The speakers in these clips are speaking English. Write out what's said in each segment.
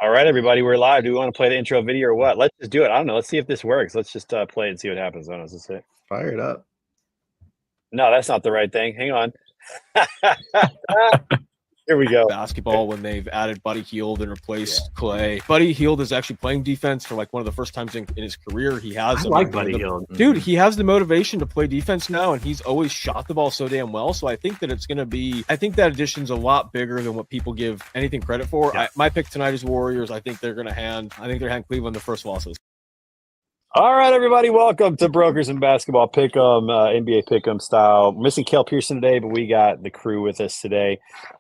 All right, everybody, we're live. Do we want to play the intro video or what? Let's just do it. I don't know. Let's see if this works. Let's just play it and see what happens. I don't know. Is this it? Fire it up. No, that's not the right thing. Hang on. Here we go. Basketball when they've added Buddy Hield and replaced Clay. Buddy Hield is actually playing defense for like one of the first times in his career. He has Buddy Hield. Dude, he has the motivation to play defense now, and he's always shot the ball so damn well. So I think that it's going to be – I think that addition's a lot bigger than what people give anything credit for. Yeah. My pick tonight is Warriors. I think they're hand Cleveland the first losses. All right, everybody, welcome to Brokers and Basketball Pick'em, NBA Pick'em style. We're missing Kel Pearson today, but we got the crew with us today.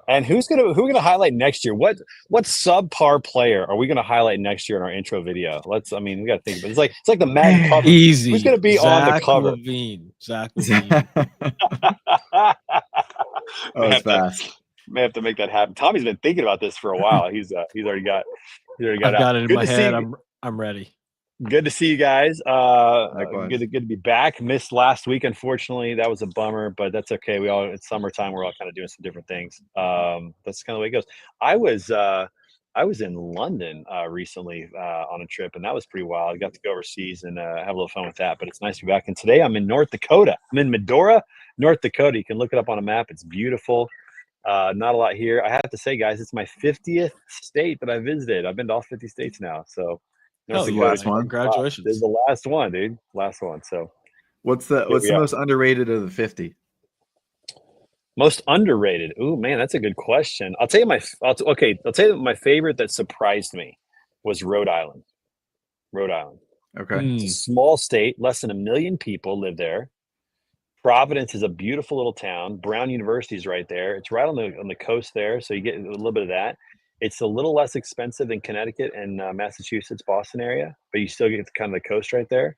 And who are we gonna highlight next year? What subpar player are we gonna highlight next year in our intro video? We got to think about it. It's like the Madden cover. Easy. Who's gonna be on the cover? Zach LaVine. It's fast. May have to make that happen. Tommy's been thinking about this for a while. He's already got I've got it in my head. I'm ready. Good to see you guys. Likewise. Good to be back. Missed last week, unfortunately. That was a bummer, but that's okay. It's summertime. We're all kind of doing some different things. That's kind of the way it goes. I was in London recently on a trip, and that was pretty wild. I got to go overseas and have a little fun with that. But it's nice to be back. And today I'm in North Dakota. I'm in Medora, North Dakota. You can look it up on a map. It's beautiful. Not a lot here. I have to say, guys, it's my 50th state that I visited. I've been to all 50 states now. So. That's the last one. Congratulations. This is the last one, dude. Last one. So what's the most underrated of the 50? Most underrated. Ooh, man, that's a good question. I'll tell you I'll tell you my favorite that surprised me was Rhode Island. Rhode Island. Okay. It's a small state, less than 1 million people live there. Providence is a beautiful little town. Brown University is right there. It's right on the coast there, so you get a little bit of that. It's a little less expensive than Connecticut and Massachusetts, Boston area, but you still get kind of the coast right there.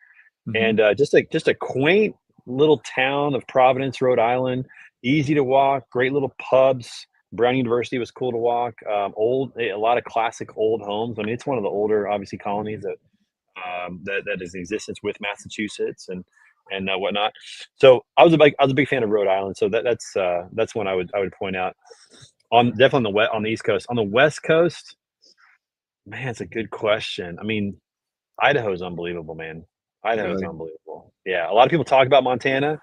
Mm-hmm. And just a quaint little town of Providence, Rhode Island. Easy to walk, great little pubs. Brown University was cool to walk. A lot of classic old homes. I mean, it's one of the older, obviously, colonies that is in existence with Massachusetts and whatnot. So I was a big fan of Rhode Island. So that's one I would point out. Definitely on the East Coast. On the West Coast, man, it's a good question. I mean, Idaho's unbelievable, man. Idaho's unbelievable. Yeah, a lot of people talk about Montana.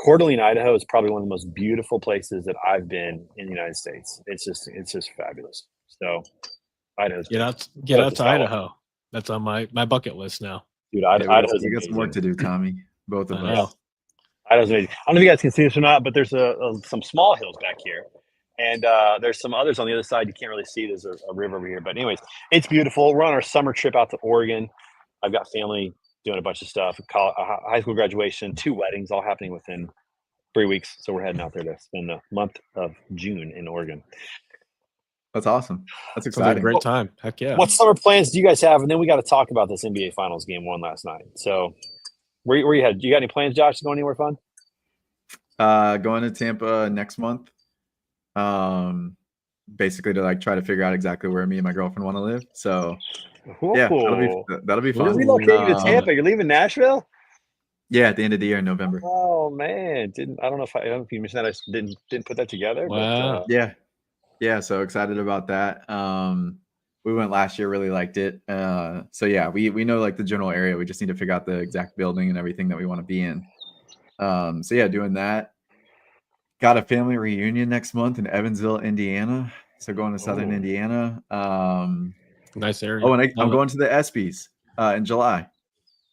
Coeur d'Alene, Idaho is probably one of the most beautiful places that I've been in the United States. It's just fabulous. So, Idaho's get out to Idaho. That's on my bucket list now. Dude, Idaho's we got some work to do, Tommy. Both of us. Idaho's amazing. I don't know if you guys can see this or not, but there's some small hills back here. And there's some others on the other side. You can't really see. There's a river over here. But anyways, it's beautiful. We're on our summer trip out to Oregon. I've got family doing a bunch of stuff. High school graduation, 2 weddings, all happening within 3 weeks. So we're heading out there to spend the month of June in Oregon. That's awesome. That's exciting. Like a great time. Heck yeah. What summer plans do you guys have? And then we got to talk about this NBA Finals game 1 last night. So where you headed? Do you got any plans, Josh, to go anywhere fun? Going to Tampa next month. Basically to try to figure out exactly where me and my girlfriend want to live. So yeah, that'll be fun. You're relocating to Tampa. You're leaving Nashville? Yeah, at the end of the year in November. Oh man, I don't know if you mentioned that. I didn't put that together. Wow. But, yeah. So excited about that. We went last year, really liked it. So yeah, we know the general area. We just need to figure out the exact building and everything that we want to be in. So yeah, doing that. Got a family reunion next month in Evansville, Indiana. So going to Southern Indiana. Nice area. Oh, and I'm going to the ESPYs in July.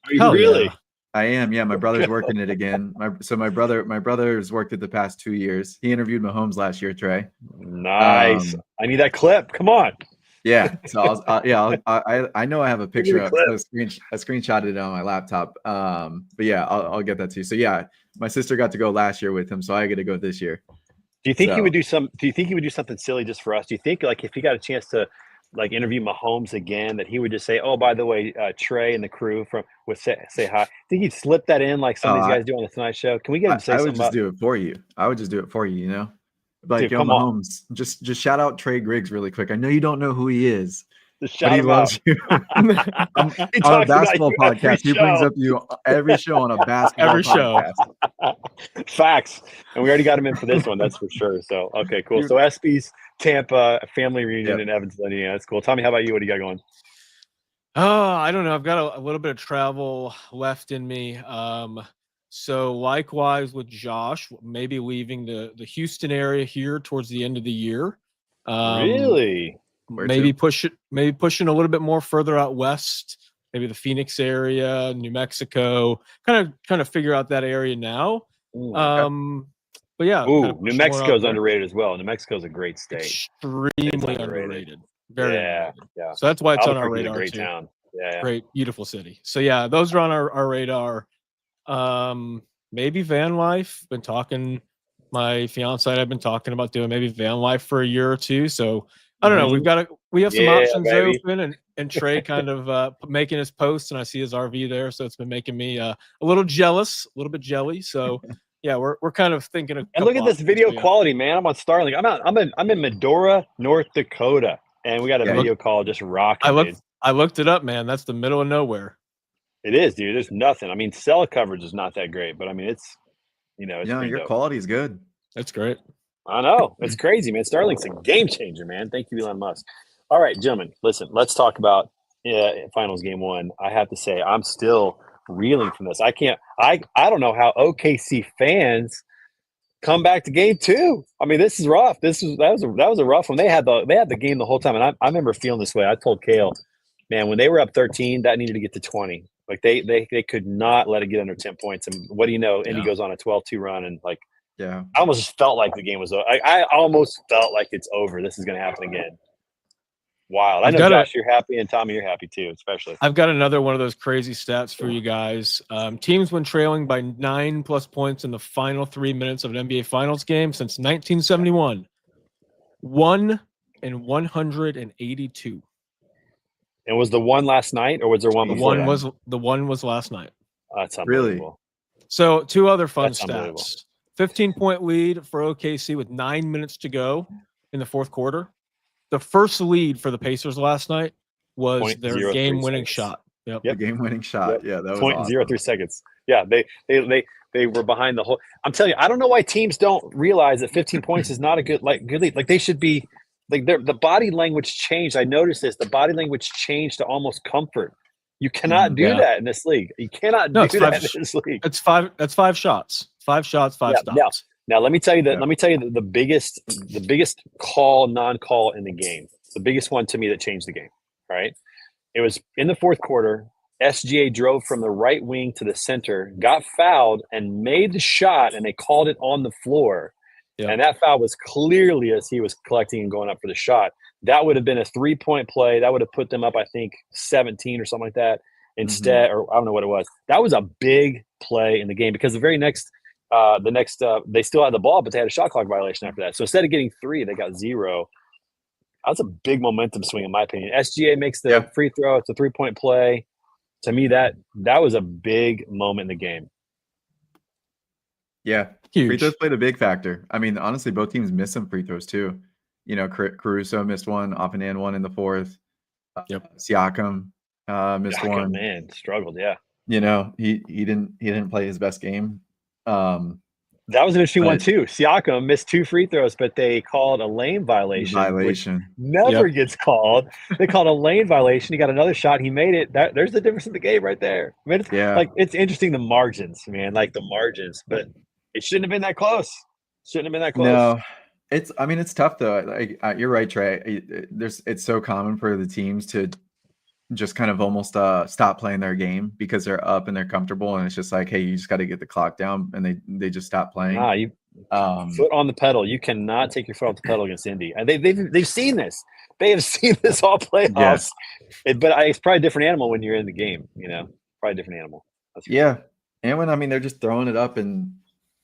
Are you really? Yeah. I am. Yeah, my brother's working it again. My brother's worked it the past 2 years. He interviewed Mahomes last year, Trey. Nice. I need that clip. Come on. Yeah. So I know I have a picture of it. I screenshotted it on my laptop. But yeah, I'll get that to you. So yeah, my sister got to go last year with him, so I get to go this year. Do you think he would do something silly just for us? Do you think if he got a chance to interview Mahomes again, that he would just say, "Oh, by the way, Trey and the crew would say hi"? Think he'd slip that in like some of these guys do on the Tonight Show? Can we get him to say something? I would just do it for you. I would just do it for you. You know, Dude, Mahomes, just shout out Trey Griggs really quick. I know you don't know who he is. Just But shout he him loves out. you. He On a talks about basketball you every podcast, he brings show. up you every show on a basketball Every show. podcast. Facts. And we already got him in for this one, that's for sure. So, okay, cool. So ESPYs, Tampa, family reunion Yep. in Evansville, Indiana. That's cool. Tommy, how about you? What do you got going? Oh, I don't know. I've got a little bit of travel left in me. So likewise with Josh, maybe leaving the Houston area here towards the end of the year. Really? Where Maybe to? pushing a little bit more further out west, maybe the Phoenix area, New Mexico. Kind of figure out that area now. But yeah, Ooh, kind of New push more out Mexico's there. underrated as well. New Mexico's a great state. Extremely underrated. underrated. Very underrated. Yeah. So that's why it's on our Albuquerque's radar a great too. town. Yeah. Great, beautiful city. So yeah, those are on our radar. Maybe van life. Been talking. My fiance and I've been talking about doing maybe van life for a year or two. So I don't know. We have some Yeah, options baby. open, and Trey kind of making his posts, and I see his RV there, so it's been making me a little jealous, a little bit jelly. So yeah, we're kind of thinking of. And look at this video quality, man. I'm on Starlink. I'm in Medora, North Dakota, and we got a video call just rocking. I looked it up, man. That's the middle of nowhere. It is, dude. There's nothing. I mean, cell coverage is not that great, but I mean, it's Your quality is good. That's great. I know. It's crazy, man. Starlink's a game changer, man. Thank you, Elon Musk. All right, gentlemen, listen, let's talk about finals game one. I have to say, I'm still reeling from this. I don't know how OKC fans come back to game two. I mean, this is rough. That was a rough one. They had the game the whole time, and I remember feeling this way. I told Kale, man, when they were up 13, that needed to get to 20. Like they could not let it get under 10 points. And what do you know? Indy goes on a 12-2 run, and like, yeah, I almost just felt like the game was over. I almost felt like it's over. This is going to happen again. Wild. I know, Josh, you're happy, and Tommy, you're happy too, especially. I've got another one of those crazy stats for you guys. Teams when trailing by 9+ points in the final 3 minutes of an NBA Finals game since 1971. 1 in 182. And was the one last night, or was there one before that? The one was last night. That's unbelievable. Really? So two other fun stats. 15-point lead for OKC with 9 minutes to go in the fourth quarter. The first lead for the Pacers last night was their game-winning shot. Yep. The game-winning shot. Yep. Yeah, that was awesome. 0.03 seconds. Yeah, they were behind the whole. I'm telling you, I don't know why teams don't realize that 15 points is not a good lead. Like they should be. Like the body language changed. I noticed this. The body language changed to almost comfort. You cannot do that in this league. You cannot do that in this league. That's 5 shots. 5 shots, 5 stops. Now let me tell you that. Let me tell you the biggest call, non-call in the game. The biggest one to me that changed the game. Right. It was in the fourth quarter. SGA drove from the right wing to the center, got fouled, and made the shot, and they called it on the floor. Yeah. And that foul was clearly as he was collecting and going up for the shot. That would have been a 3-point play. That would have put them up, I think, 17 or something like that. Instead, or I don't know what it was. That was a big play in the game because the very next, they still had the ball, but they had a shot clock violation after that. So instead of getting 3, they got 0. That's a big momentum swing, in my opinion. SGA makes the free throw. It's a 3-point play. To me, that was a big moment in the game. Yeah. Huge. Free throws played a big factor. I mean, honestly, both teams missed some free throws too. You know, Caruso missed one, Oppenhand one in the fourth. Siakam missed one. Man, struggled. Yeah. You know, he didn't play his best game. That was an interesting one too. Siakam missed 2 free throws, but they called a lane violation. Never gets called. They called a lane violation. He got another shot. He made it. There's the difference in the game right there. I mean, it's interesting, the margins, man, like the margins, but it shouldn't have been that close. No, it's tough though. Like you're right, Trey. It's so common for the teams to just kind of almost stop playing their game because they're up and they're comfortable, and it's just like, hey, you just got to get the clock down, and they just stop playing. Foot on the pedal. You cannot take your foot off the pedal against Indy, and they've seen this. They have seen this all playoffs. Yes. But it's probably a different animal when you're in the game. You know, probably a different animal. And when they're just throwing it up, and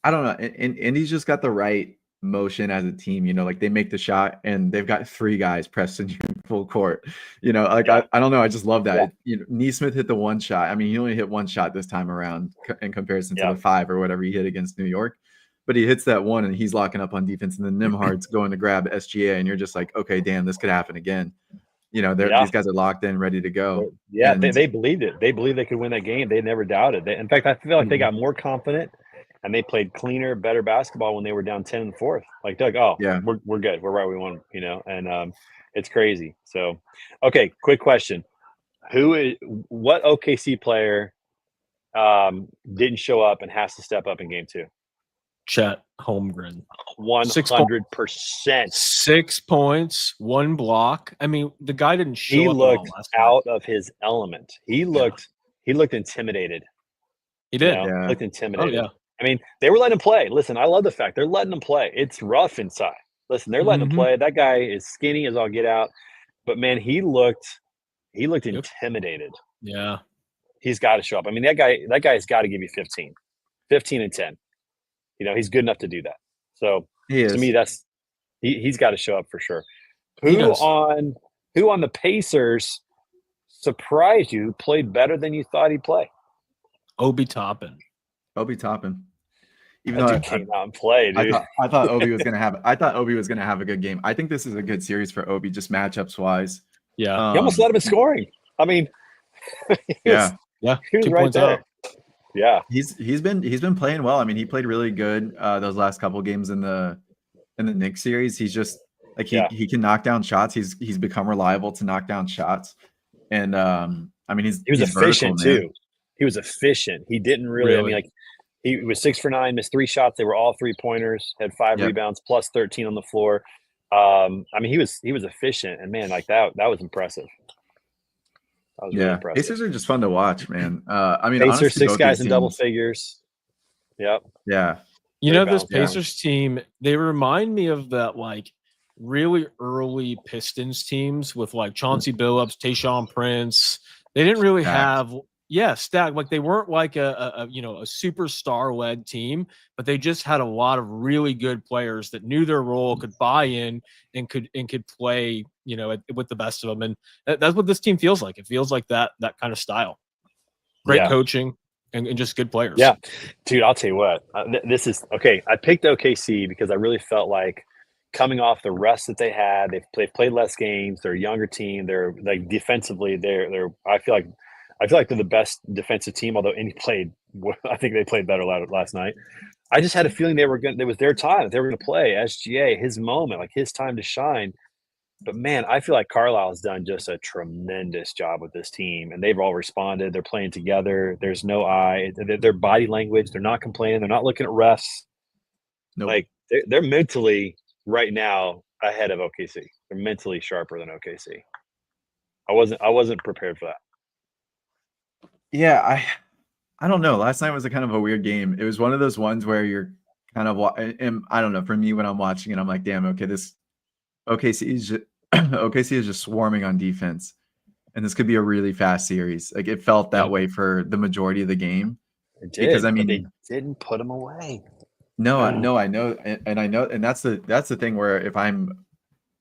I don't know, and Indy's just got the right motion as a team. You know, like they make the shot and they've got 3 guys pressed in full court. You know, like I don't know, I just love that. You know, Neesmith hit the 1 shot. I mean, he only hit 1 shot this time around in comparison to the 5 or whatever he hit against New York, but he hits that 1 and he's locking up on defense, and then Nimhard's going to grab SGA, and you're just like, okay, damn, this could happen again. you know, these guys are locked in, ready to go. Yeah, And they believed it. They believed they could win that game. They never doubted. In fact, I feel like they got more confident and they played cleaner, better basketball when they were down 10 in the fourth. Like they're like, oh, yeah, we're good. We're right. We won, you know, and it's crazy. So, okay, quick question: what OKC player didn't show up and has to step up in game 2? Chet Holmgren. 100%. 6 points, 1 block. I mean, the guy didn't show He up looked at all last out of his element. He looked intimidated. He did. You know? Yeah. Looked intimidated. Oh, yeah. I mean, they were letting him play. Listen, I love the fact they're letting him play. It's rough inside. Listen, they're letting him play. That guy is skinny as all get out. But man, he looked intimidated. Yeah. He's got to show up. I mean, that guy's got to give you 15 and 10. You know, he's good enough to do that. So to me, he's got to show up for sure. Who on the Pacers surprised you, played better than you thought he'd play? Obi Toppin. Even though he came out and played, dude. I thought Obi was gonna have a good game. I think this is a good series for Obi, just matchups wise. Yeah. He almost led him in scoring. I mean, he was 2 right points there. up. Yeah. He's been playing well. I mean, he played really good those last couple games in the Knicks series. He's just like he can knock down shots. He's become reliable to knock down shots. And I mean he was efficient too. He was efficient. He didn't really. I mean, like he was 6 for 9, missed 3 shots. They were all 3-pointers. Had 5 rebounds, plus 13 on the floor. I mean, he was efficient, and man, like that was impressive. That was really impressive. Pacers are just fun to watch, man. I mean, Pacers, honestly, 6 guys in double figures. Yep. Yeah. You know, this Pacers team, they remind me of that like really early Pistons teams with like Chauncey Billups, Tayshaun Prince. They didn't really have stacked. Like they weren't like a superstar led team, but they just had a lot of really good players that knew their role, could buy in, and could play, you know, with the best of them. And that's what this team feels like. It feels like that kind of style. Great coaching and just good players. Yeah, dude, I'll tell you what. This is okay. I picked OKC because I really felt like coming off the rest that they had, they've played less games. They're a younger team. They're like defensively, they're. I feel like they're the best defensive team. Although I think they played better last night. I just had a feeling it was their time. They were going to play SGA, his moment, like his time to shine. But man, I feel like Carlisle has done just a tremendous job with this team, and they've all responded. They're playing together. There's no eye. Their body language. They're not complaining. They're not looking at refs. Nope. Like they're mentally right now ahead of OKC. They're mentally sharper than OKC. I wasn't prepared for that. Yeah, I don't know. Last night was a kind of a weird game. It was one of those ones where you're kind of and I don't know. For me, when I'm watching it, I'm like, damn, okay, this OKC is just swarming on defense, and this could be a really fast series. Like it felt that way for the majority of the game. It did, because I mean, they didn't put them away. No, I know, and I know, and that's the thing where if I'm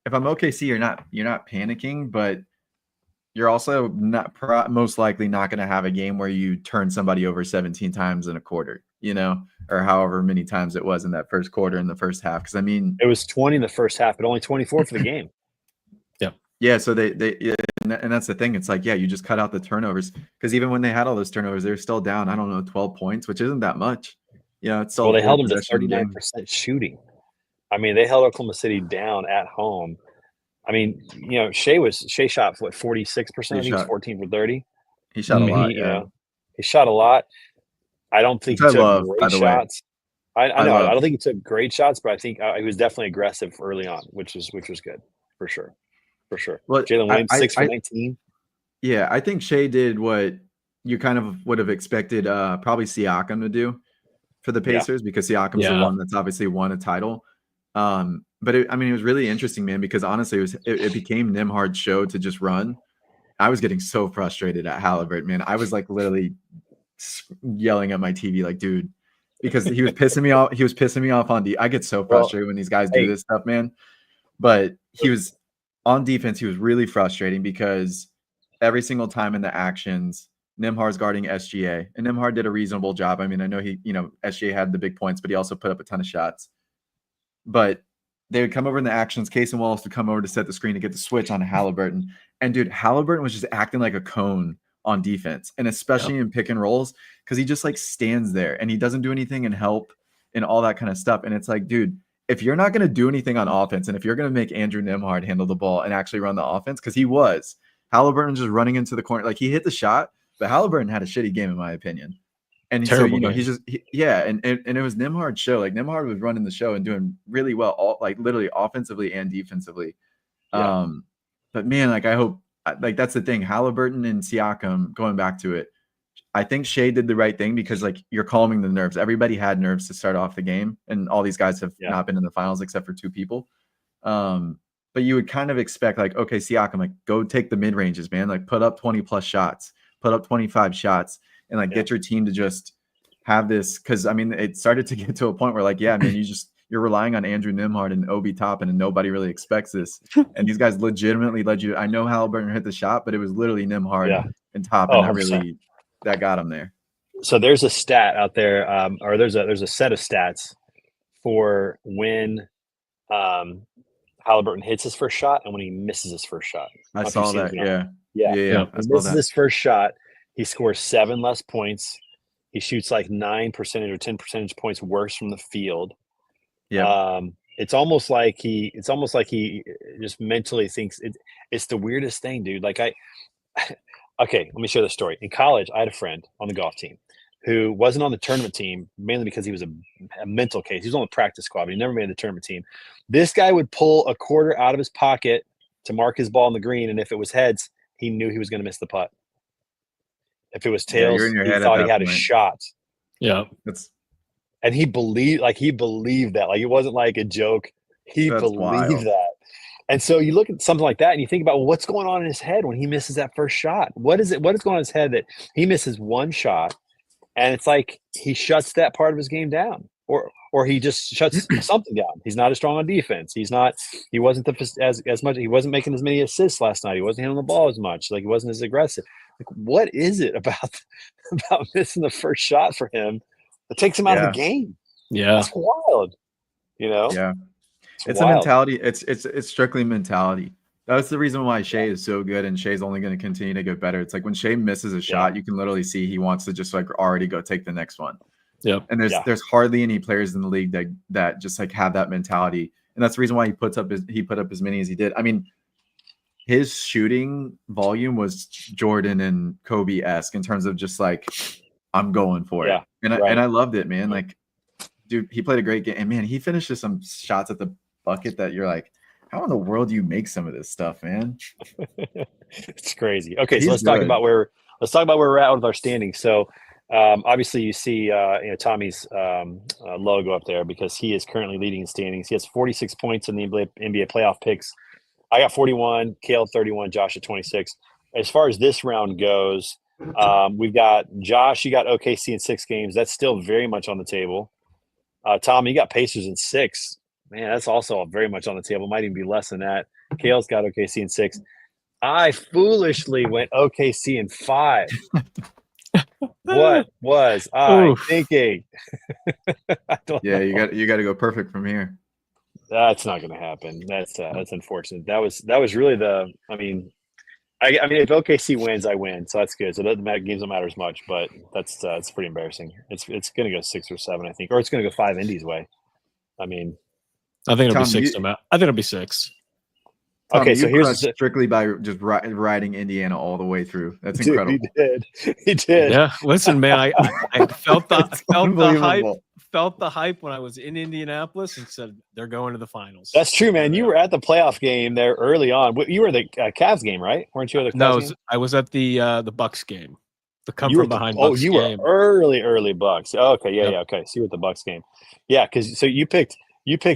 OKC, you're not panicking, but you're also most likely not going to have a game where you turn somebody over 17 times in a quarter, you know, or however many times it was in that first quarter in the first half. Because I mean, it was 20 in the first half, but only 24 for the game. Yeah. So and that's the thing. It's like, you just cut out the turnovers, because even when they had all those turnovers, they were still down, I don't know, 12 points, which isn't that much. You know, it's still they held them to 39% shooting. I mean, they held Oklahoma City down at home. I mean, you know, Shea shot what, 46%? I think he's 14 for 30. He shot a lot. He shot a lot. I don't think he took great shots. I know. I don't think he took great shots, but I think he was definitely aggressive early on, which was good for sure. Well, Jalen Williams 6 for 19. Yeah, I think Shea did what you kind of would have expected probably Siakam to do for the Pacers, because Siakam's the one that's obviously won a title. But it was really interesting, man, because honestly, it became Nembhard's show to just run. I was getting so frustrated at Halliburton, man. I was like literally yelling at my TV, like, dude, because he was pissing me off. He was pissing me off on D. I get so frustrated when these guys do this stuff, man. But he was on defense. He was really frustrating because every single time in the actions, Nembhard's guarding SGA, and Nembhard did a reasonable job. I mean, I know SGA had the big points, but he also put up a ton of shots. But they would come over in the actions. Case and Wallace would come over to set the screen to get the switch on Halliburton. And dude, Halliburton was just acting like a cone on defense, and especially in pick and rolls, because he just like stands there and he doesn't do anything and help and all that kind of stuff. And it's like, dude, if you're not going to do anything on offense, and if you're going to make Andrew Nembhard handle the ball and actually run the offense, because Halliburton just running into the corner, like he hit the shot, but Halliburton had a shitty game in my opinion. And so, you know, he's just, and it was Nembhard's show. Like Nembhard was running the show and doing really well, all like literally offensively and defensively. Yeah. But man, like I hope, like that's the thing. Halliburton and Siakam, going back to it, I think Shea did the right thing, because like you're calming the nerves. Everybody had nerves to start off the game, and all these guys have not been in the finals except for 2 people. But you would kind of expect like, okay, Siakam, like go take the mid ranges, man. Like put up 20 plus shots, put up 25 shots. And like get your team to just have this, because I mean it started to get to a point where like, yeah, man, you're relying on Andrew Nembhard and Obi Toppin, and nobody really expects this. And these guys legitimately led you. I know Halliburton hit the shot, but it was literally Nembhard and Toppin that got him there. So there's a stat out there, or there's a set of stats for when Halliburton hits his first shot and when he misses his first shot. I saw that. Yeah. When he misses his first shot, he scores 7 less points. He shoots like 9% or 10 percentage points worse from the field. Yeah. It's almost like he just mentally thinks it's the weirdest thing, dude. Like okay, let me share the story. In college, I had a friend on the golf team who wasn't on the tournament team, mainly because he was a mental case. He was on the practice squad, but he never made the tournament team. This guy would pull a quarter out of his pocket to mark his ball on the green, and if it was heads, he knew he was going to miss the putt. If it was tails, he thought he had a shot. Yeah. And he believed that. Like it wasn't like a joke. He believed that. And so you look at something like that and you think about, well, what's going on in his head when he misses that first shot? What is going on in his head that he misses one shot and it's like he shuts that part of his game down, or he just shuts something down. He's not as strong on defense. He wasn't as much. He wasn't making as many assists last night. He wasn't handling the ball as much. Like he wasn't as aggressive. Like, what is it about missing the first shot for him that takes him out of the game? Yeah, it's wild. You know? Yeah, it's a mentality. It's strictly mentality. That's the reason why Shea is so good, and Shea's only going to continue to get better. It's like when Shea misses a shot, you can literally see he wants to just like already go take the next one. Yeah, and there's hardly any players in the league that just like have that mentality, and that's the reason why he put up as many as he did. I mean, his shooting volume was Jordan and Kobe-esque in terms of just like, I'm going for it. And I loved it, man. Like, dude, he played a great game. And man, he finishes some shots at the bucket that you're like, how in the world do you make some of this stuff, man? It's crazy. Okay, so let's talk about where we're at with our standings. So obviously you see Tommy's logo up there because he is currently leading in standings. He has 46 points in the NBA playoff picks. I got 41, Kale 31, Josh at 26. As far as this round goes, we've got Josh, you got OKC in 6 games. That's still very much on the table. Tom, you got Pacers in 6. Man, that's also very much on the table. Might even be less than that. Kale's got OKC in 6. I foolishly went OKC in 5. What was I thinking? You got to go perfect from here. That's not going to happen. That's unfortunate. That was really I mean, if OKC wins, I win, so that's good. So that games don't matter as much, but that's pretty embarrassing. It's going to go 6 or 7, I think, or it's going to go 5 Indies way. I mean, I think it'll be 6. I think it'll be 6. Tom, okay, so here's strictly by just riding Indiana all the way through. That's incredible. He did. Yeah, listen, man, I felt the hype when I was in Indianapolis and said they're going to the finals. That's true, man. You were at the playoff game there early on. You were the Cavs game, right? Weren't you at the Cavs game? I was at the Bucks game. The come from behind. Bucks you game. Were early Bucks. Oh, okay, yeah. Okay, so you were at the Bucks game. Yeah, because so you picked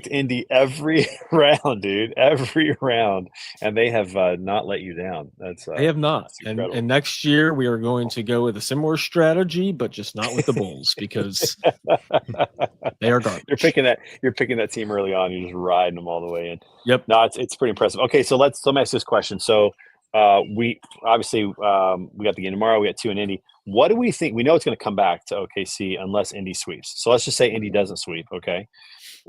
Indy every round, dude. Every round, and they have not let you down. They have not. And next year we are going to go with a similar strategy, but just not with the Bulls because they are garbage. You're picking that team early on. You're just riding them all the way in. Yep. No, it's pretty impressive. Okay, so let me ask this question. So we obviously we got the game tomorrow. We got 2 in Indy. What do we think? We know it's going to come back to OKC unless Indy sweeps. So let's just say Indy doesn't sweep. Okay.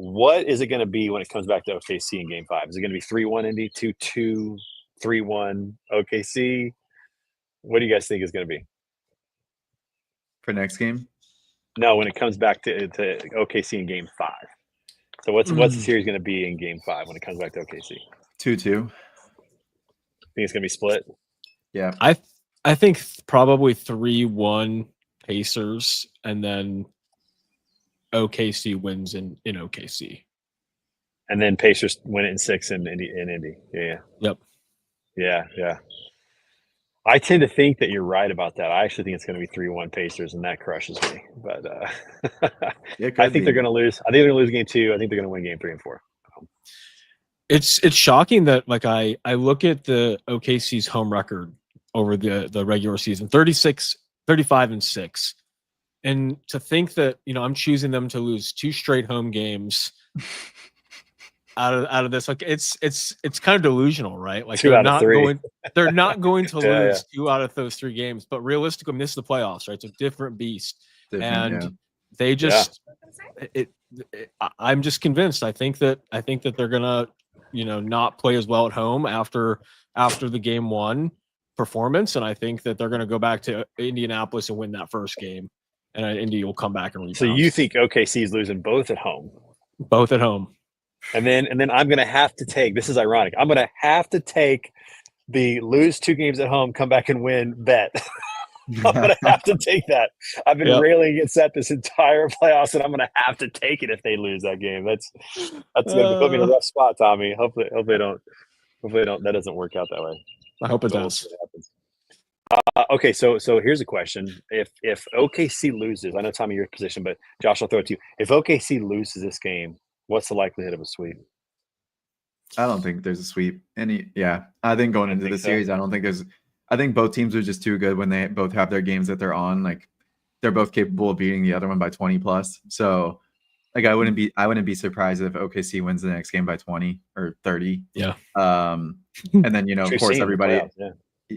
What is it going to be when it comes back to OKC in Game 5? Is it going to be 3-1 Indy, 2-2, 3-1 OKC? What do you guys think is going to be? For next game? No, when it comes back to OKC in Game 5. So what's the series going to be in Game 5 when it comes back to OKC? 2-2. Think it's going to be split? Yeah. I think probably 3-1 Pacers, and then OKC wins in OKC. And then Pacers win it in 6 in Indy. Yeah. Yep. Yeah. I tend to think that you're right about that. I actually think it's going to be 3-1 Pacers, and that crushes me. But I think they're going to lose. I think they're going to lose Game 2. I think they're going to win Game 3 and 4. It's shocking that I look at the OKC's home record over the regular season, 35-6. And to think that, I'm choosing them to lose 2 straight home games out of this, like it's kind of delusional, right? Like 2 out of 3. They're not going to Yeah, lose 2 out of those 3 games, but realistically, this is the playoffs, right? It's a different beast. They just I'm just convinced. I think that they're gonna, not play as well at home after the Game 1 performance, and I think that they're gonna go back to Indianapolis and win that first game. And Indy will come back and rebound. So you think OKC is losing both at home? Both at home. And then I'm going to have to take – this is ironic. I'm going to have to take the lose 2 games at home, come back and win bet. I'm going to have to take that. I've been railing against that this entire playoffs, and I'm going to have to take it if they lose that game. That's going to put me in a rough spot, Tommy. Hopefully don't that doesn't work out that way. I hope it does. Okay, so here's a question. If OKC loses, I know, Tommy, your position, but Josh, I'll throw it to you. If OKC loses this game, what's the likelihood of a sweep? I don't think there's a sweep. I think going into the series, I don't think there's – I think both teams are just too good when they both have their games that they're on. Like, they're both capable of beating the other one by 20 plus. So, like, I wouldn't be surprised if OKC wins the next game by 20 or 30. Yeah. And then, of course, everybody –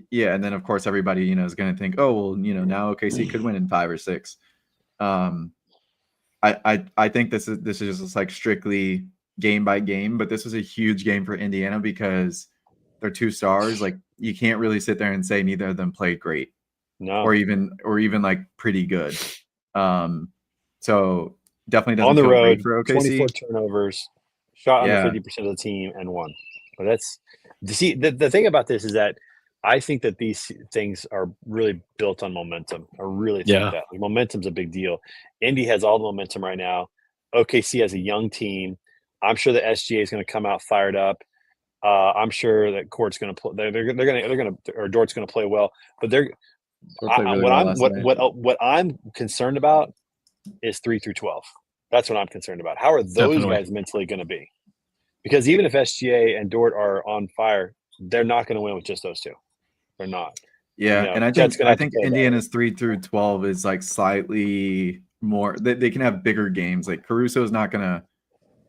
yeah, and then of course everybody is going to think, oh well, now OKC could win in 5 or 6. I think this is just like strictly game by game, but this was a huge game for Indiana because they're 2 stars. Like, you can't really sit there and say neither of them played great, or even like pretty good. So definitely doesn't on the feel road great for OKC. 24 turnovers, shot under 50% of the team, and won. But that's the thing about this is that I think that these things are really built on momentum. I really think that. Like, momentum's a big deal. Indy has all the momentum right now. OKC has a young team. I'm sure the SGA is going to come out fired up. I'm sure that Court's going to play. They're going to or Dort's going to play well. But what I'm concerned about is 3 through 12. That's what I'm concerned about. How are those guys mentally going to be? Because even if SGA and Dort are on fire, they're not going to win with just those 2. They're not. Yeah, and I think Indiana's 3 through 12 is like slightly more. They can have bigger games. Like, Caruso's not going to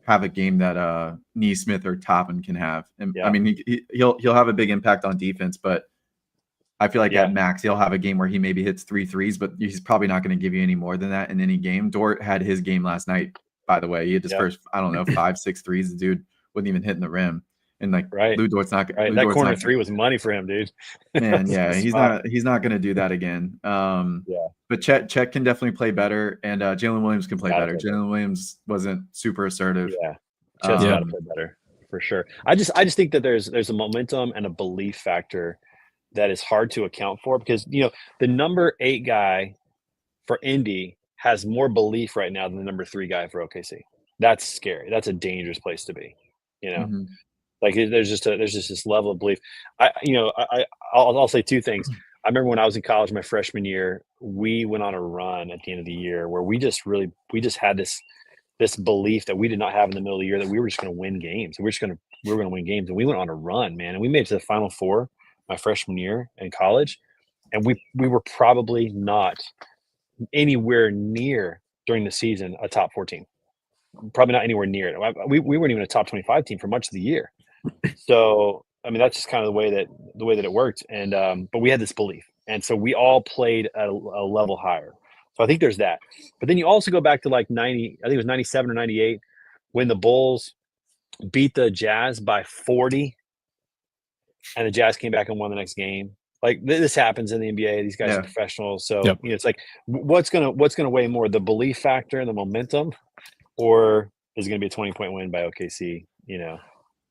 have a game that Neesmith or Toppin can have. And I mean, he'll have a big impact on defense, but I feel like at max he'll have a game where he maybe hits 3 threes, but he's probably not going to give you any more than that in any game. Dort had his game last night, by the way. He had his first 5, 6 threes. The dude wasn't even hitting the rim. And like Lou Dort's not right. That corner 3 was money for him, dude. Man, he's not going to do that again. But Chet can definitely play better, and Jalen Williams can play better. Jalen Williams wasn't super assertive. Chet's got to play better for sure. I just think that there's a momentum and a belief factor that is hard to account for because the number 8 guy for Indy has more belief right now than the number 3 guy for OKC. That's scary. That's a dangerous place to be. Like, there's just this level of belief. I'll say 2 things. I remember when I was in college my freshman year, we went on a run at the end of the year where we just had this belief that we did not have in the middle of the year that we were just going to win games. We were going to win games, and we went on a run, man. And we made it to the Final Four my freshman year in college, and we were probably not anywhere near during the season a top 4 team. Probably not anywhere near it. We weren't even a top 25 team for much of the year. So, I mean, that's just kind of the way that it worked. And but we had this belief, and so we all played at a level higher. So I think there's that. But then you also go back to like 90. I think it was 97 or 98 when the Bulls beat the Jazz by 40 and the Jazz came back and won the next game. Like this happens in the NBA. These guys are Yeah. professionals. So, Yep. it's like what's gonna weigh more, the belief factor and the momentum, or is it gonna be a 20-point win by OKC? I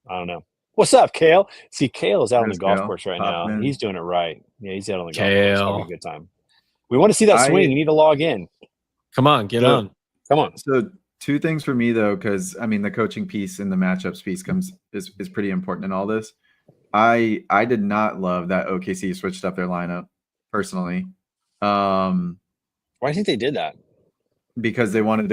don't know. What's up, Kale? See, Kale is out on the There's golf Kale, course right popping now. in. He's doing it right. Yeah, he's out on the golf course having Kale. a good time. We want to see that swing. You need to log in. Come on, get on. Come on. So 2 things for me though, because I mean the coaching piece and the matchups piece is pretty important in all this. I did not love that OKC switched up their lineup personally, Why do you think they did that? because they wanted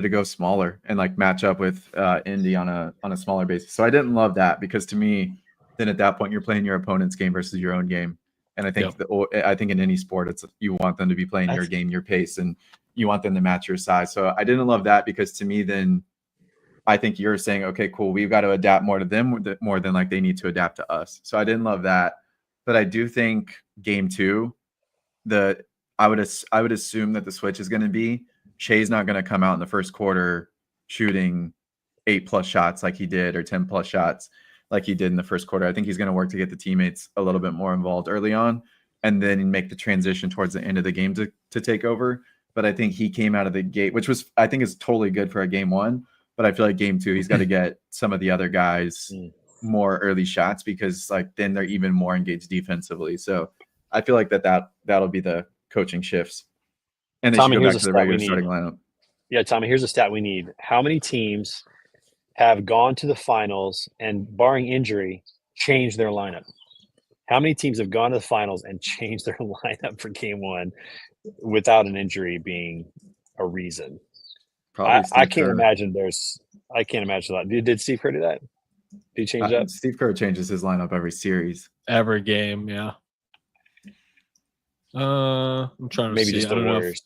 to go smaller and like match up with Indy on a smaller basis. So I didn't love that, because to me, then at that point you're playing your opponent's game versus your own game. And I think I think in any sport, it's you want them to be playing your game, your pace, and you want them to match your size. So I didn't love that, because to me, then I think you're saying, okay, cool, we've got to adapt more to them more than like they need to adapt to us. So I didn't love that. But I do think game 2, I would assume that the switch is going to be Shea's not going to come out in the first quarter shooting 8+ shots like he did, or 10+ shots like he did in the first quarter. I think he's going to work to get the teammates a little bit more involved early on, and then make the transition towards the end of the game to take over. But I think he came out of the gate, which was, I think, is totally good for a game 1. But I feel like game 2, he's got to get some of the other guys more early shots, because like then they're even more engaged defensively. So I feel like that'll be the coaching shifts. And they Tommy, should go here's back a to the stat we regular need. starting lineup. Yeah, Tommy, here's a stat we need. How many teams have gone to the finals and, barring injury, changed their lineup? How many teams have gone to the finals and changed their lineup for game 1 without an injury being a reason? Probably I Steve can't Kerr. imagine I can't imagine that. Did Steve Kerr do that? Did he change up? Steve Kerr changes his lineup every series. Every game, yeah. I'm trying to Maybe see. just the Warriors.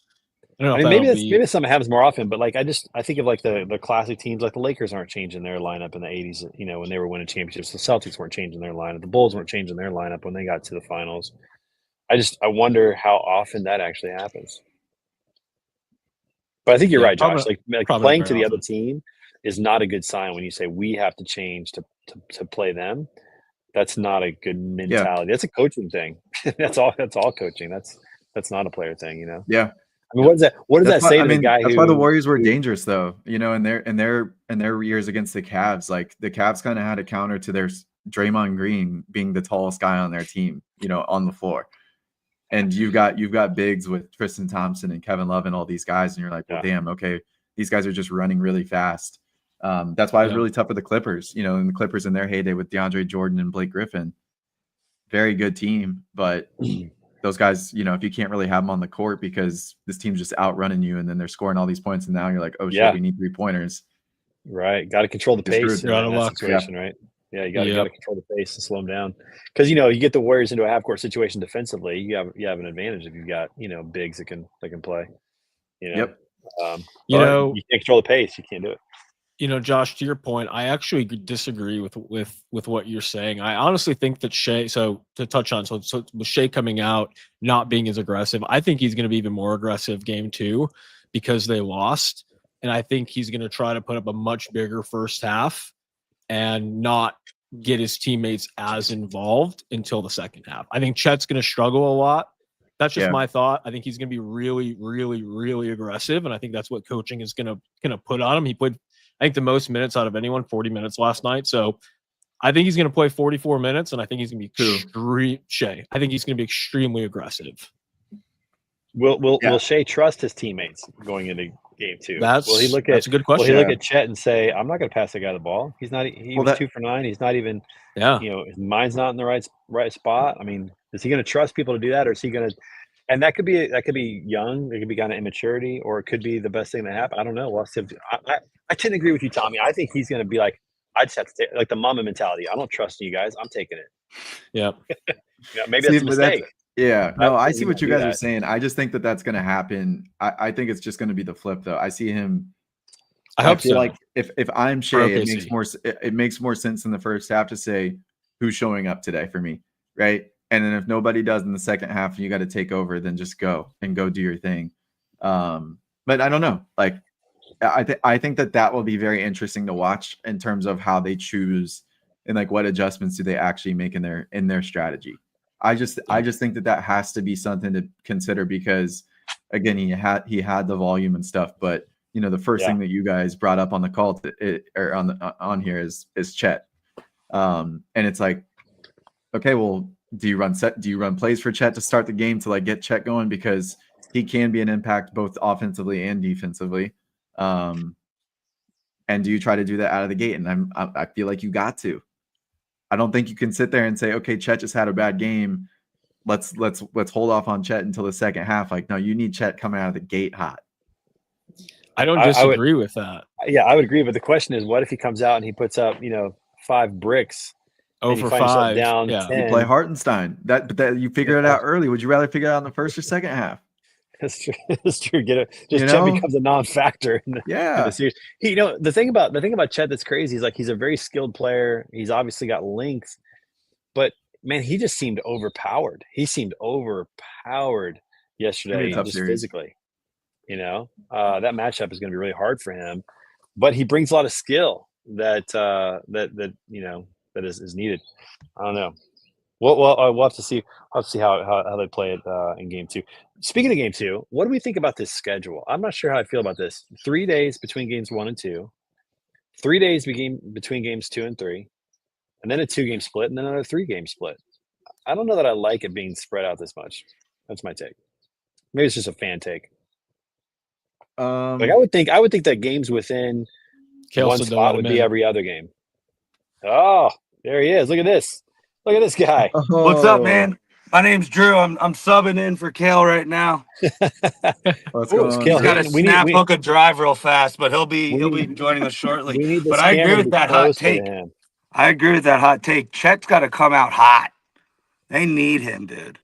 I don't know. I If mean, maybe that'll that's something that happens more often, but like I think of like the classic teams, like the Lakers aren't changing their lineup in the 80s, when they were winning championships. The Celtics weren't changing their lineup. The Bulls weren't changing their lineup when they got to the finals. I wonder how often that actually happens. But I think you're right, Josh. Like playing to the other team is not a good sign when you say we have to change to play them. That's not a good mentality. That's a coaching thing. That's all coaching. That's not a player thing, Yeah. I mean, what does that say to the guy? That's why the Warriors were dangerous, though. In their years against the Cavs, like the Cavs kind of had a counter to their Draymond Green being the tallest guy on their team, on the floor. And you've got bigs with Tristan Thompson and Kevin Love and all these guys, and you're like, well, damn, okay, these guys are just running really fast. That's why it was really tough for the Clippers. And the Clippers in their heyday with DeAndre Jordan and Blake Griffin, very good team, but those guys, if you can't really have them on the court because this team's just outrunning you, and then they're scoring all these points, and now you're like, oh shit, we need 3-pointers. Right, got to control the pace in that situation, right? Yeah, you got to control the pace and slow them down, because you get the Warriors into a half-court situation defensively. You have an advantage if you've got bigs that can play. You can't control the pace. You can't do it. Josh, to your point, I actually disagree with what you're saying. I honestly think that Shea. So to touch on, so with Shea coming out not being as aggressive, I think he's going to be even more aggressive game 2 because they lost, and I think he's going to try to put up a much bigger first half and not get his teammates as involved until the second half. I think Chet's going to struggle a lot. That's just my thought. I think he's going to be really, really, really aggressive, and I think that's what coaching is going to put on him. He played, I think, the most minutes out of anyone, 40 minutes last night. So I think he's going to play 44 minutes, and I think he's going to be Shea. I think he's going to be extremely aggressive. Will Shea trust his teammates going into game 2? That's a good question. Will he look at Chet and say, "I'm not going to pass the guy the ball. He's not. He was 2 for 9. He's not even. His mind's not in the right spot. I mean, is he going to trust people to do that, or is he going to?" And that could be young. It could be kind of immaturity, or it could be the best thing that happened. I don't know. I tend to agree with you, Tommy. I think he's going to be like, I just have to take, like the mama mentality. I don't trust you guys. I'm taking it. Yeah. Maybe that's a mistake. I see what you guys are saying. I just think that's going to happen. I think it's just going to be the flip, though. I see him. I hope so. Like if I'm Shea, it makes more sense in the first half to say who's showing up today for me, right? And then if nobody does in the second half and you got to take over, then just go do your thing. But I don't know. Like I think that will be very interesting to watch in terms of how they choose and like what adjustments do they actually make in their strategy. I just think that has to be something to consider because again he had the volume and stuff, but the first thing that you guys brought up on the call or on here is Chet, and it's like, okay, well, do you run plays for Chet to start the game to like get Chet going because he can be an impact both offensively and defensively. And do you try to do that out of the gate? And I feel like you got to. I don't think you can sit there and say, okay, Chet just had a bad game. Let's hold off on Chet until the second half. Like, no, you need Chet coming out of the gate hot. I don't disagree with that. Yeah, I would agree. But the question is, what if he comes out and he puts up, 5 bricks? Oh, for 5. Down yeah. 10. You play Hartenstein. That you figure it out early. Would you rather figure it out in the first or second half? That's true. That's true. Chet becomes a non-factor in the series. The thing about Chet that's crazy is like he's a very skilled player. He's obviously got length, but man, he just seemed overpowered. He seemed overpowered yesterday, just series. physically. That matchup is going to be really hard for him, but he brings a lot of skill that is needed. I don't know. We'll have to see. I'll see how they play it in game 2. Speaking of game 2, what do we think about this schedule? I'm not sure how I feel about this. 3 days between games 1 and 2, 3 days between games 2 and 3, and then a 2-game split, and then another 3-game split. I don't know that I like it being spread out this much. That's my take. Maybe it's just a fan take. Like I would think that games within one spot would be every other game. Oh, there he is. Look at this. Look at this guy. What's up, man? My name's Drew. I'm subbing in for Kale right now. What's going on? He's got to snap hook a drive real fast, but he'll be joining us shortly. But I agree with that hot take. I agree with that hot take. Chet's got to come out hot. They need him, dude.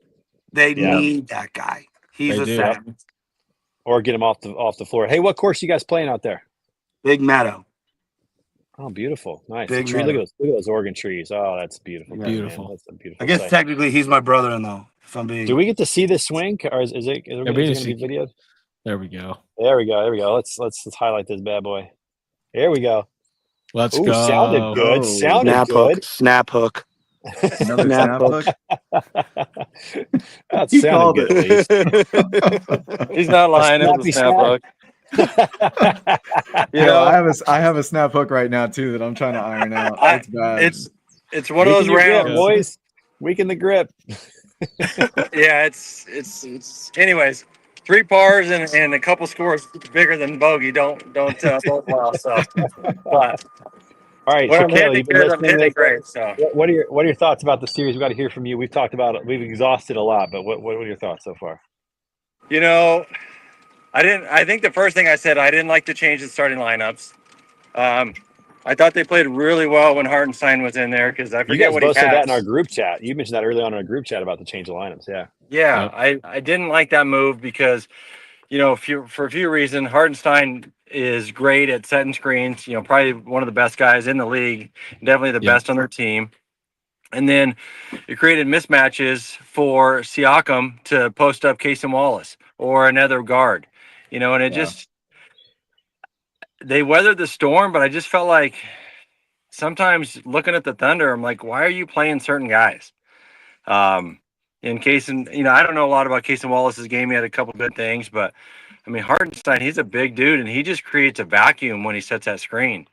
They need that guy. He's a savage. Or get him off the floor. Hey, what course you guys playing out there? Big Meadow. Oh, beautiful. Nice. Big Tree, look at those Oregon trees. Oh, that's beautiful. Beautiful. That's a beautiful I guess sight. technically he's my brother-in-law. If I'm being. Do we get to see this swing, or is it going to be videoed? There we go. There we go. Let's highlight this bad boy. There we go. Let's go. Sounded good. Sounded good. Snap hook. Another snap hook. That sounded good. At least. He's not lying. It was a snap hook. I have a snap hook right now too that I'm trying to iron out. It's bad. It's one of those rounds, boys. Weaken the grip. Yeah, it's. Anyways, 3 pars and a couple scores bigger than bogey. Don't well. So, but all right. When so I'm hitting good, I'm hitting great. So, what are your thoughts about the series? We got to hear from you. We've talked about it. We've exhausted a lot, but what are your thoughts so far? I think the first thing I said, I didn't like to change the starting lineups. I thought they played really well when Hartenstein was in there because I forget what he had. You guys both said that in our group chat. You mentioned that early on in our group chat about the change of lineups. Yeah. Yeah, I didn't like that move because, for a few reasons, Hartenstein is great at setting screens. Probably one of the best guys in the league, definitely the best on their team. And then it created mismatches for Siakam to post up Casey Wallace or another guard. And it just they weathered the storm, but I just felt like sometimes looking at the Thunder, I'm like, why are you playing certain guys? In Casey, I don't know a lot about Casey Wallace's game. He had a couple good things, but I mean, Hartenstein, he's a big dude, and he just creates a vacuum when he sets that screen.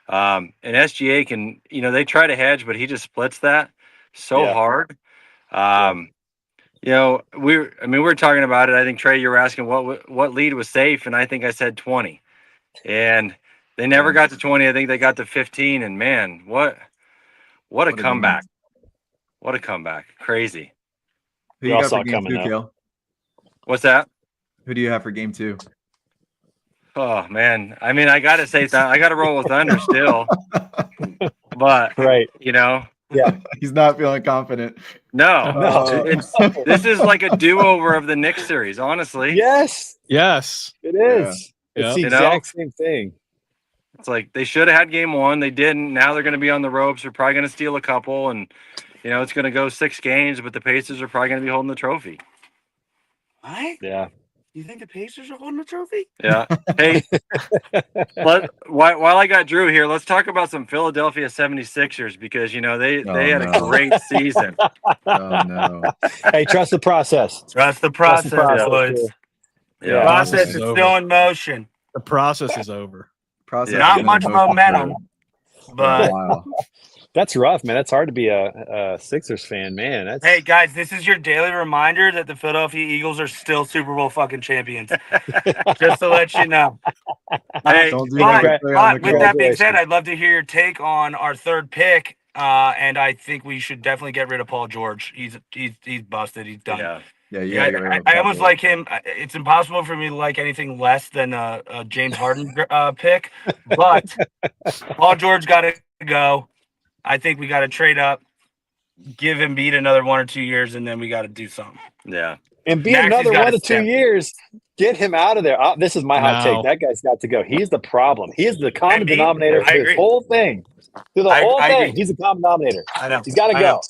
And SGA can, they try to hedge, but he just splits that so hard. We were talking about it. I think, Trey, you were asking what lead was safe, and I think I said 20. And they never got to 20. I think they got to 15, and man, what a comeback. What a comeback. Crazy. Who you got for game 2, Kale? What's that? Who do you have for game 2? Oh, man. I mean, I got to say that. I got to roll with Thunder still. But, right. Yeah. He's not feeling confident. No. This is like a do-over of the Knicks series, honestly. Yes. It is. It's the exact same thing. It's like they should have had game 1. They didn't. Now they're going to be on the ropes. They're probably going to steal a couple. And, it's going to go 6 games, but the Pacers are probably going to be holding the trophy. Right? Yeah. You think the Pacers are holding the trophy? Yeah. Hey, while I got Drew here, let's talk about some Philadelphia 76ers because, you know, they had a great season. Oh, no. Hey, trust the process. Trust the Trust process, the process. boys. Yeah. The process is over. still in motion. The process is over. Process Yeah. has Not been much in motion momentum, for a but while. That's rough, man. That's hard to be a Sixers fan, man. That's hey, guys, this is your daily reminder that the Philadelphia Eagles are still Super Bowl fucking champions. Just to let you know. Hey, Don't do But, that. but with that being said, Congratulations. I'd love to hear your take on our third pick. And I think we should definitely get rid of Paul George. He's busted. He's done. yeah. Yeah, you Yeah, gotta get rid of I Paul almost George. like him. It's impossible for me to like anything less than a James Harden pick. But Paul George got to go. I think we got to trade up, give Embiid another 1 or 2 years, and then we got to do something. Yeah. and be Maxey's another gotta 1 to 2 step. years. Get him out of there. This is my hot No. take. That guy's got to go. He's the problem. He is the common Embiid? denominator I for this agree. whole thing. Through the I whole thing, agree. he's the common denominator. I know. He's got to I go. know.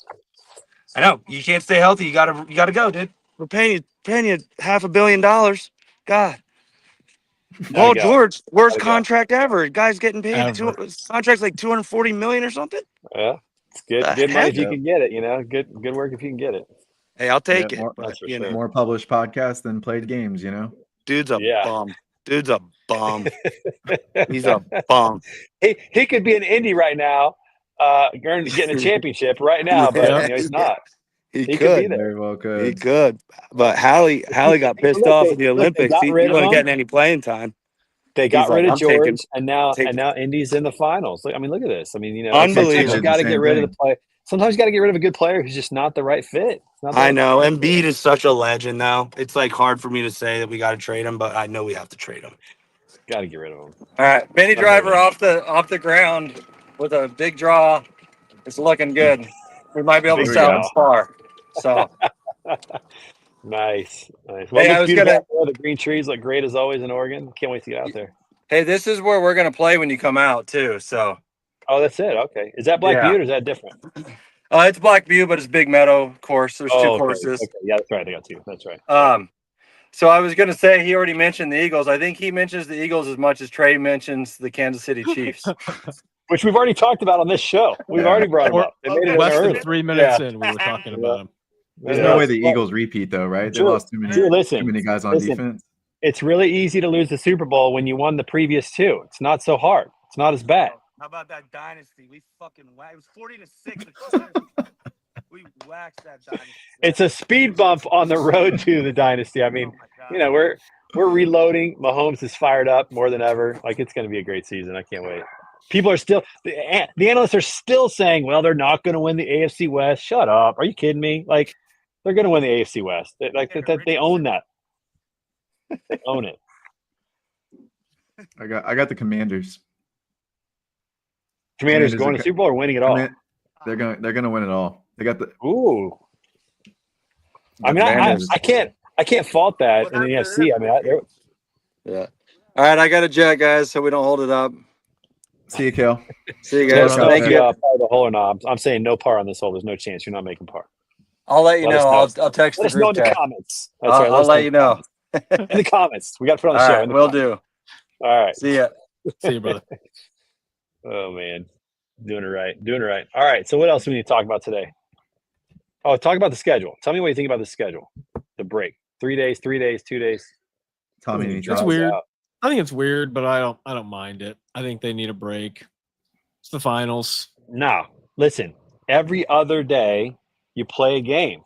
I know. You can't stay healthy. You gotta go, dude. We're paying you $500 million. God. Gotta Paul go. George, worst Gotta go. contract ever. Guy's getting paid Ever. contracts like $240 million or something. Yeah, it's good. The Good money if you heck? can get it. You know, good work if you can get it. Hey, I'll take Yeah, it. more- But That's for you know, sure. More published podcasts than played games, you know? dude's a Yeah. bum. Dude's a bum. He's a bum. He could be an indie right now, getting a championship right now, but Yeah. you know, he's not. He He could could. be there. Very well He could. could. But Hallie got pissed Look, off they- in the look, they Olympics. got He rid of wasn't him. getting any playing time. They got He's like, rid of I'm George, taking- and now Indy's in the finals. Look, I mean, look at this. I mean, you know, Unbelievable. sometimes you got to Same get rid of thing. the play. Sometimes you got to get rid of a good player who's just not the right fit. It's not the I right know. fit. Embiid is such a legend now. It's like hard for me to say that we got to trade him, but I know we have to trade him. Got to get rid of him. All right. Benny Not Driver really. off the ground with a big draw. It's looking good. We might be able to Big sell draw. his far. So Nice. Well, Hey, it I looks was beautiful gonna- out there. The green trees look great as always in Oregon. Can't wait to get out there. hey, this is where we're gonna play when you come out too. So Oh, that's it. Okay. Is that Black Yeah. Butte or is that different? it's Black View, but it's Big Meadow course. There's two okay. courses. Okay. Yeah, that's right. I got two. That's right. So I was gonna say he already mentioned the Eagles. I think he mentions the Eagles as much as Trey mentions the Kansas City Chiefs. Which we've already talked about on this show. We've Yeah. already brought them Or- up. They made it in Less than early. 3 minutes in, we were talking about him. There's Yeah. no way the Eagles repeat, though, right? They Drew, lost too many, Drew, listen, too many guys on listen. defense. It's really easy to lose the Super Bowl when you won the previous two. It's not so hard. It's not as bad. How about that dynasty? We fucking whacked. It was 40-6. We waxed that dynasty. It's a speed bump on the road to the dynasty. I mean, Oh my God. you know, we're reloading. Mahomes is fired up more than ever. Like, it's going to be a great season. I can't wait. People are still the analysts are still saying, well, they're not going to win the AFC West. Shut up. Are you kidding me? Like, they're going to win the AFC West. They own that. They own it. I got the Commanders. Commanders Commanders going are to Super Bowl or winning it all. They're gonna win it all. They got the. Ooh. I the mean, Commanders. I can't fault that in the NFC. I mean, Yeah. All right, I got a jet, guys, so we don't hold it up. See you, Kale. See you let guys. us Yeah, know Thank if you. you par the hole or not. I'm saying no par on this hole. There's no chance you're not making par. I'll let you Let us know. know. I'll text Let the us know group in the chat. comments. That's I'll, right. I'll let you know. In the comments. We got to put on the All show. right, in the we'll comments. do. All right. See ya. See you, brother. Oh, man. Doing it right. Doing it right. All right. So what else do we need to talk about today? Oh, talk about the schedule. Tell me what you think about the schedule. The break. 3 days, 2 days. Tommy, any It's thoughts? weird. Out. I think it's weird, but I don't mind it. I think they need a break. It's the finals. No. Listen, every other day you play a game.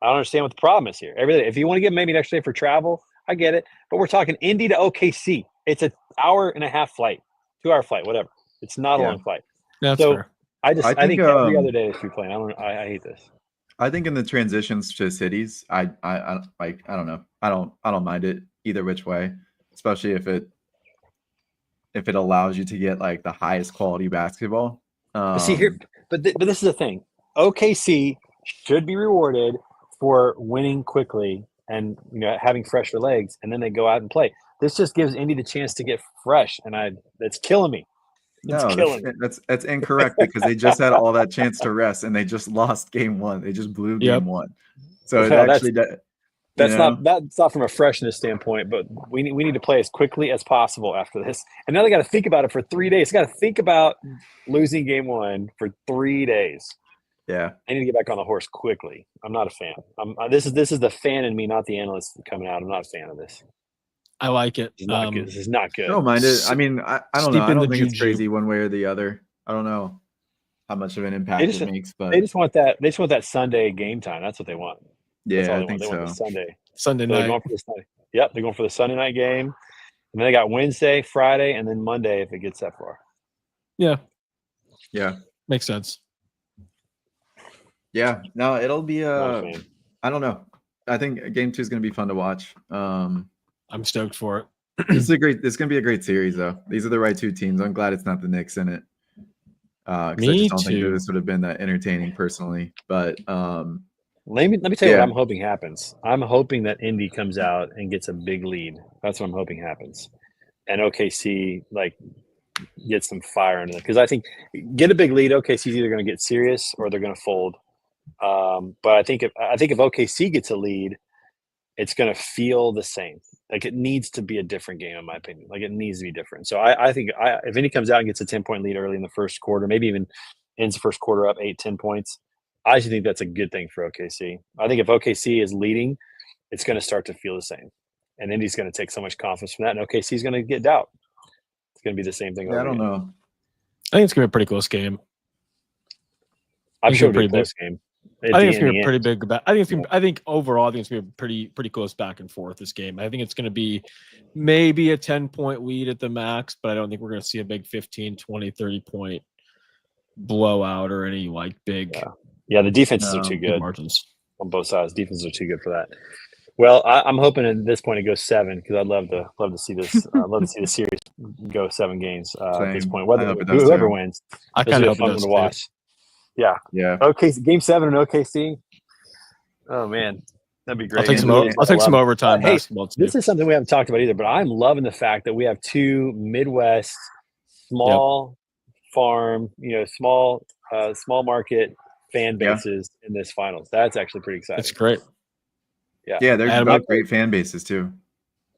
I don't understand what the problem is here. Every day. If you want to get maybe an extra day for travel, I get it. But we're talking Indy to OKC. It's an hour and a half flight, 2 hour flight, whatever. It's not a Yeah. long flight. That's So, fair. I I think think, every other day they should be playing. I hate this. I think in the transitions to cities, I don't know. I don't mind it either which way, especially if it allows you to get like the highest quality basketball. But see here, but this is the thing. OKC should be rewarded for winning quickly and having fresher legs, and then they go out and play. This just gives Indy the chance to get fresh, and that's killing me. It's No, killing me. that's incorrect because they just had all that chance to rest and they just lost game one. They just blew game Yep. one. So it Well, actually That's know? that's not from a freshness standpoint, but we need to play as quickly as possible after this. And now they got to think about it for 3 days. Got to think about losing game 1 for 3 days. Yeah. I need to get back on the horse quickly. I'm not a fan. This is the fan in me, not the analyst coming out. I'm not a fan of this. I like it. This is not good. This is not good. I don't mind it. I mean, I don't know. Steep I in don't the think it's juju. crazy one way or the other. I don't know how much of an impact They just- it makes, but They just want that. They just want that Sunday game time. That's what they want. That's all yeah, they I think want. They want the so. Sunday. Sunday So they're night. going for the Sunday. Yep, they're going for the Sunday night game, and then they got Wednesday, Friday, and then Monday if it gets that far. Yeah, Yeah. makes sense. Yeah. No, it'll be Not a fan. I don't know. I think game 2 is going to be fun to watch. I'm stoked for it. It's going to be a great series though. These are the right 2 teams. I'm glad it's not the Knicks in it. 'Cause I Me just don't think that too. this would have been that entertaining personally, but Let me tell you Yeah. what I'm hoping happens. I'm hoping that Indy comes out and gets a big lead. That's what I'm hoping happens, and OKC gets some fire into it because I think get a big lead. OKC's either going to get serious or they're going to fold. But I think if OKC gets a lead, it's going to feel the same. Like it needs to be a different game, in my opinion. Like it needs to be different. So I think if Indy comes out and gets a 10-point lead early in the first quarter, maybe even ends the first quarter up 8-10 points, I actually think that's a good thing for OKC. I think if OKC is leading, it's going to start to feel the same. And Indy's going to take so much confidence from that, and OKC is going to get doubt. It's going to be the same thing. yeah, I over don't again. know. I think it's gonna be a pretty close game. I'm It's sure gonna it'll be be a close game. I think it's gonna be In a the pretty end. big. I think overall, I think it's gonna be pretty close back and forth. This game. I think it's gonna be maybe a 10-point lead at the max, but I don't think we're gonna see a big 15, 20, 30-point blowout or any big Yeah, the defenses are No, too big good margins. on both sides. Defenses are too good for that. Well, I'm hoping at this point it goes 7 because I'd love to see this. Love to see the series go 7 games at this Same. point. I Whether hope it does whoever too. wins, I this kind will of be a hope it fun does one to watch. Yeah. Yeah. OKC game 7 in OKC. Oh man, that'd be great. I'll take some. Yeah. I'll take some overtime Hey, basketball too. This is something we haven't talked about either, but I'm loving the fact that we have 2 Midwest small farm, small market fan Yeah. bases in this finals. That's actually pretty exciting. It's great. Yeah, they're Adam, both great fan bases too.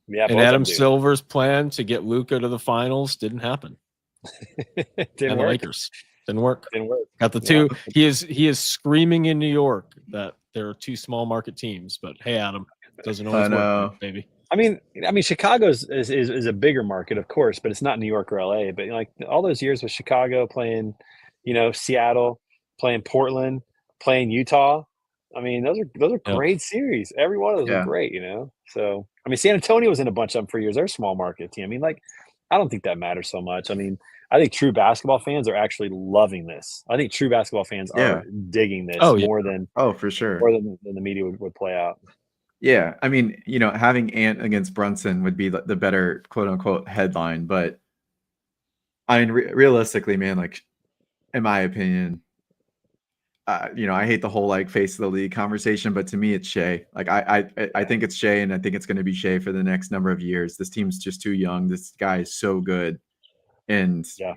Yeah, And both of Adam them do. Silver's plan to get Luka to the finals didn't happen. Didn't And the work. Lakers didn't work. Didn't work. Got the Yeah. two. He is screaming in New York that there are 2 small market teams. But hey, Adam, doesn't always know. work, baby. I mean, Chicago's is a bigger market, of course, but it's not New York or LA. But all those years with Chicago playing, Seattle, playing Portland, playing Utah. I mean, those are Yeah. great series. Every one of those Yeah. are great, So I mean, San Antonio was in a bunch of them for years. They're a small market team. I mean, I don't think that matters so much. I mean, I think true basketball fans are actually loving this. I think true basketball fans Yeah. are digging this Oh, yeah. more than Oh, for sure. the media would play out. Yeah, I mean, having Ant against Brunson would be the better quote unquote headline, but I mean, realistically, man, in my opinion, I hate the whole face of the league conversation, but to me, it's Shea. I think it's Shea, and I think it's going to be Shea for the next number of years. This team's just too young. This guy is so good, and Yeah.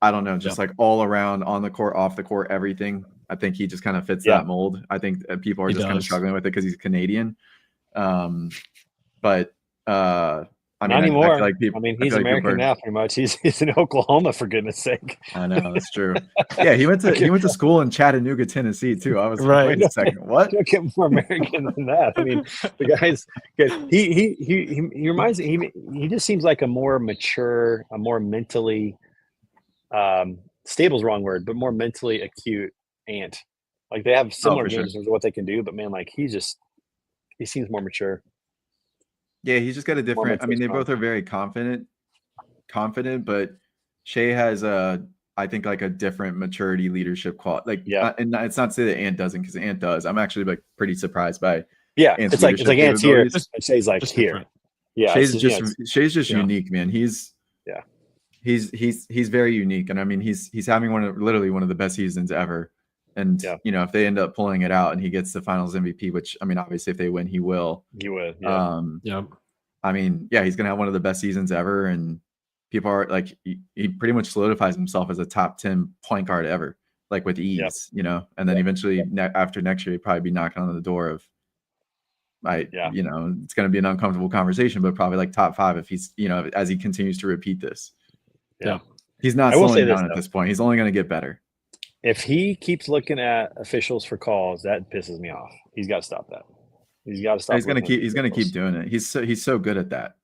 I don't know, just all around, on the court, off the court, everything. I think he just kind of fits Yeah. that mold. I think people are He just kind of does. struggling with it because he's Canadian. But I Not mean, anymore. I feel like people. I mean, I he's feel like people American now, pretty much. He's in Oklahoma, for goodness sake. I know that's true. Yeah, he went to school in Chattanooga, Tennessee, too. I was like, Right. wait a second, what? Don't get more American than that. I mean, the guy's good. He reminds me. He just seems like a more mature, a more mentally stable's wrong word, but more mentally acute Ant. Like they have similar for games sure. in terms of what they can do, but man, he seems more mature. Yeah, he's just got a different. I mean, they mentally both are very confident, but Shea has I think a different maturity, leadership quality. Yeah. And it's not to say that Ant doesn't, because Ant does. I'm actually pretty surprised by Yeah, Ant's it's like leadership Ant's here, capabilities. and Shay's Just here. different. Yeah, Shea's it's just yeah. unique, man. He's very unique, and I mean he's having literally one of the best seasons ever. And Yeah. if they end up pulling it out and he gets the Finals MVP, which I mean obviously if they win he will. you would. Yeah. Yeah. I mean, yeah, he's gonna have one of the best seasons ever, and people are he pretty much solidifies himself as a top 10 point guard ever, with ease, and then eventually after next year he'd probably be knocking on the door of Yeah. It's going to be an uncomfortable conversation, but probably like top 5 if he's, as he continues to repeat this. Yeah. He's not I will say slowing this, down at though. this point. He's only going to get better. If he keeps looking at officials for calls, that pisses me off. He's got to stop that. He's got to stop. He's going to keep doing it. He's so good at that.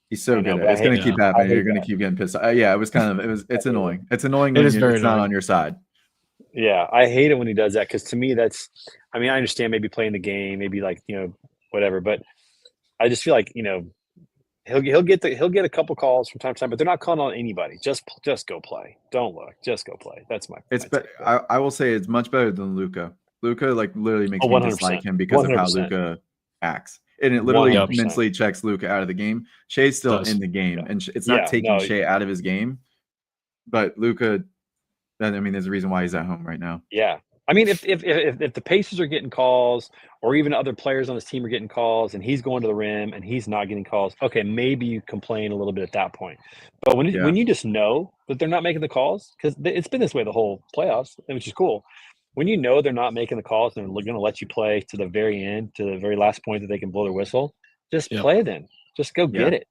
He's so good at it. It's going to keep happening. You're going to keep getting pissed. Yeah, it's annoying. It's annoying when it's not on your side. Yeah, I hate it when he does that because to me I understand maybe playing the game, maybe like, whatever, but I just feel like, he'll get a couple calls from time to time, but they're not calling on anybody. Just go play. Don't look. Just go play. That's my. I will say it's much better than Luka. Luka like literally makes me 100%. dislike him because 100%. Of how Luka acts, and it literally 100%. mentally checks Luka out of the game. Shea's still in the game, and it's not taking Shea out of his game, but Luka. There's a reason why he's at home right now. Yeah. If the Pacers are getting calls or even other players on this team are getting calls and he's going to the rim and he's not getting calls, okay, maybe you complain a little bit at that point. But when you just know that they're not making the calls, because it's been this way the whole playoffs, which is cool. When you know they're not making the calls and they're going to let you play to the very end, to the very last point that they can blow their whistle, just play then. Just go get it.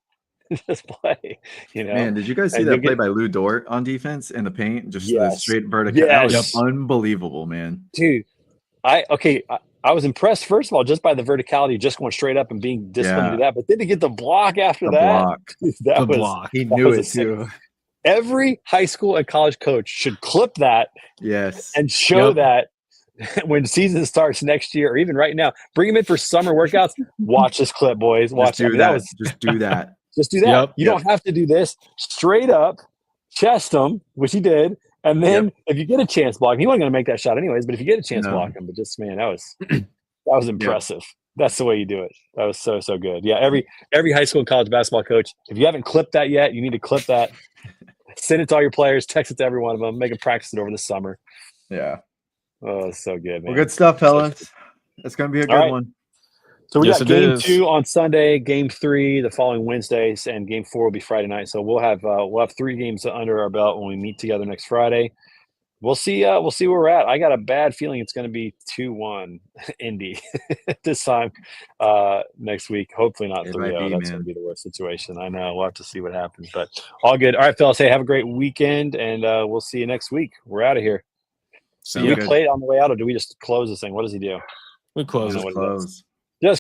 Just play, Man, did you guys see that play by Lou Dort on defense in the paint? Just the straight vertical. Yes. That was unbelievable, man. Dude, I was impressed first of all just by the verticality, just going straight up and being disciplined to do that. But then to get the block after that, block. He knew it too. Every high school and college coach should clip that, and show that when season starts next year or even right now. Bring him in for summer workouts. Watch this clip, boys. Watch just do that. Just do that. Just do that. You don't have to do this. Straight up, chest him, which he did. And then if you get a chance block, he wasn't going to make that shot anyways, but if you get a chance block him, but just, man, that was impressive. That's the way you do it. That was so, so good. Yeah, every high school and college basketball coach, if you haven't clipped that yet, you need to clip that. Send it to all your players. Text it to every one of them. Make them practice it over the summer. Yeah. Oh, it's so good, man. Well, good stuff, fellas. It's going to be a good one. So we got game 2 on Sunday, game 3 the following Wednesdays, and game 4 will be Friday night. So we'll have 3 games under our belt when we meet together next Friday. We'll see where we're at. I got a bad feeling it's going to be 2-1 Indy this time next week. Hopefully not 3-0. That's going to be the worst situation. I know. We'll have to see what happens, but all good. All right, fellas. Hey, have a great weekend, and we'll see you next week. We're out of here. Do we play it on the way out, or do we just close this thing? What does he do? We close.